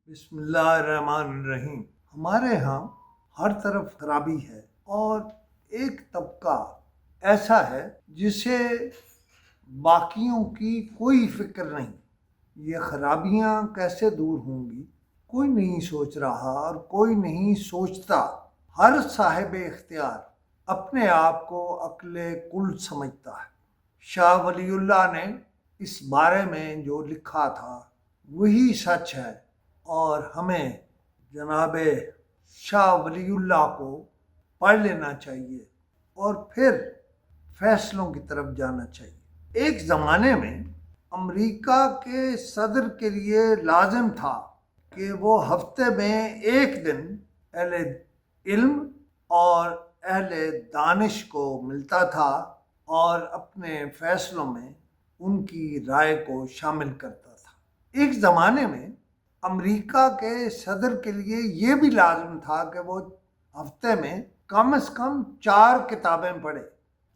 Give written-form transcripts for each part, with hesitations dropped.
بسم اللہ الرحمن الرحیم۔ ہمارے ہاں ہر طرف خرابی ہے اور ایک طبقہ ایسا ہے جسے باقیوں کی کوئی فکر نہیں۔ یہ خرابیاں کیسے دور ہوں گی کوئی نہیں سوچ رہا اور کوئی نہیں سوچتا۔ ہر صاحب اختیار اپنے آپ کو عقل کل سمجھتا ہے۔ شاہ ولی اللہ نے اس بارے میں جو لکھا تھا وہی سچ ہے، اور ہمیں جناب شاہ ولی اللہ کو پڑھ لینا چاہیے اور پھر فیصلوں کی طرف جانا چاہیے۔ ایک زمانے میں امریکہ کے صدر کے لیے لازم تھا کہ وہ ہفتے میں ایک دن اہل علم اور اہل دانش کو ملتا تھا اور اپنے فیصلوں میں ان کی رائے کو شامل کرتا تھا۔ ایک زمانے میں امریکہ کے صدر کے لیے یہ بھی لازم تھا کہ وہ ہفتے میں کم از کم 4 کتابیں پڑھے۔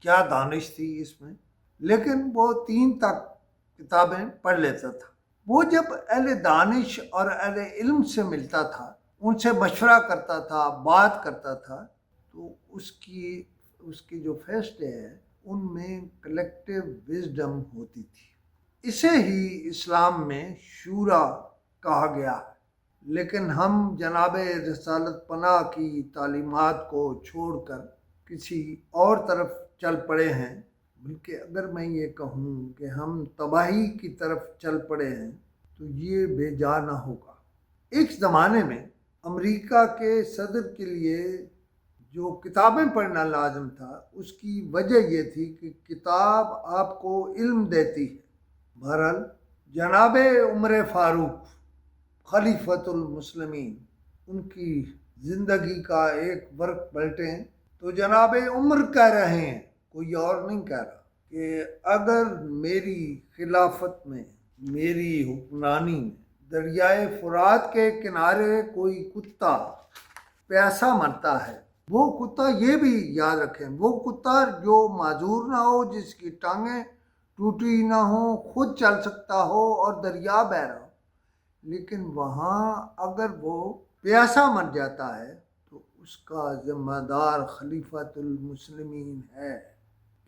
کیا دانش تھی اس میں، لیکن وہ 3 تک کتابیں پڑھ لیتا تھا۔ وہ جب اہل دانش اور اہل علم سے ملتا تھا، ان سے مشورہ کرتا تھا، بات کرتا تھا، تو اس کی جو فیصلے ہیں ان میں کلیکٹیو وزڈم ہوتی تھی۔ اسے ہی اسلام میں شورا کہا گیا ہے۔ لیکن ہم جناب رسالت پناہ کی تعلیمات کو چھوڑ کر کسی اور طرف چل پڑے ہیں، بلکہ اگر میں یہ کہوں کہ ہم تباہی کی طرف چل پڑے ہیں تو یہ بے جا نہ ہوگا۔ ایک زمانے میں امریکہ کے صدر کے لیے جو کتابیں پڑھنا لازم تھا، اس کی وجہ یہ تھی کہ کتاب آپ کو علم دیتی ہے۔ بہرحال جناب عمر فاروق خلیفۃ المسلمین، ان کی زندگی کا ایک ورق پلٹیں تو جناب عمر کہہ رہے ہیں، کوئی اور نہیں کہہ رہا، کہ اگر میری خلافت میں، میری حکمرانی میں دریائے فرات کے کنارے کوئی کتا پیاسا مرتا ہے، وہ کتا یہ بھی یاد رکھیں، وہ کتا جو معذور نہ ہو، جس کی ٹانگیں ٹوٹی نہ ہوں، خود چل سکتا ہو اور دریا بہہ رہا ہو، لیکن وہاں اگر وہ پیاسا مر جاتا ہے تو اس کا ذمہ دار خلیفۃ المسلمین ہے۔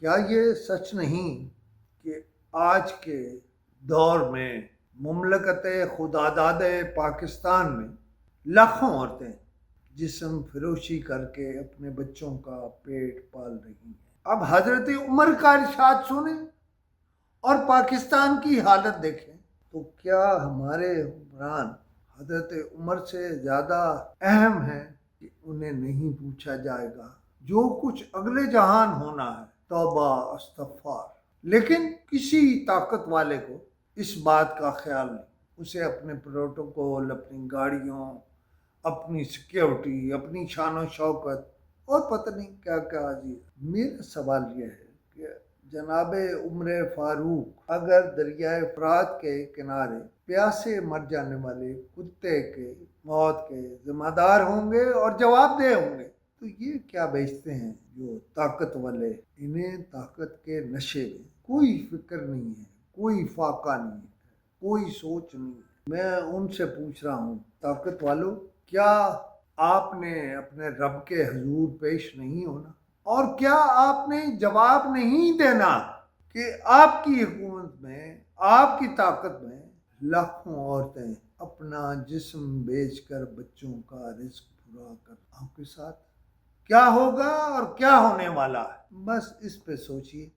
کیا یہ سچ نہیں کہ آج کے دور میں مملکت خداداد پاکستان میں لاکھوں عورتیں جسم فروشی کر کے اپنے بچوں کا پیٹ پال رہی ہیں؟ اب حضرت عمر کا ارشاد سنیں اور پاکستان کی حالت دیکھیں، تو کیا ہمارے حکمران حضرت عمر سے زیادہ اہم ہیں کہ انہیں نہیں پوچھا جائے گا؟ جو کچھ اگلے جہان ہونا ہے، توبہ استغفار۔ لیکن کسی طاقت والے کو اس بات کا خیال نہیں۔ اسے اپنے پروٹوکول، اپنی گاڑیوں، اپنی سیکیورٹی، اپنی شان و شوکت اور پتہ نہیں کیا کیا عزیز۔ میرا سوال یہ ہے کہ جناب عمر فاروق اگر دریائے فرات کے کنارے پیاسے مر جانے والے کتے کے موت کے ذمہ دار ہوں گے اور جواب دہ ہوں گے، تو یہ کیا بیچتے ہیں جو طاقت والے؟ انہیں طاقت کے نشے میں کوئی فکر نہیں ہے، کوئی فاقہ نہیں ہے، کوئی سوچ نہیں ہے۔ میں ان سے پوچھ رہا ہوں، طاقت والوں، کیا آپ نے اپنے رب کے حضور پیش نہیں ہونا؟ اور کیا آپ نے جواب نہیں دینا کہ آپ کی حکومت میں، آپ کی طاقت میں لاکھوں عورتیں اپنا جسم بیچ کر بچوں کا رزق پورا کر آپ کے ساتھ کیا ہوگا اور کیا ہونے والا ہے؟ بس اس پہ سوچیے۔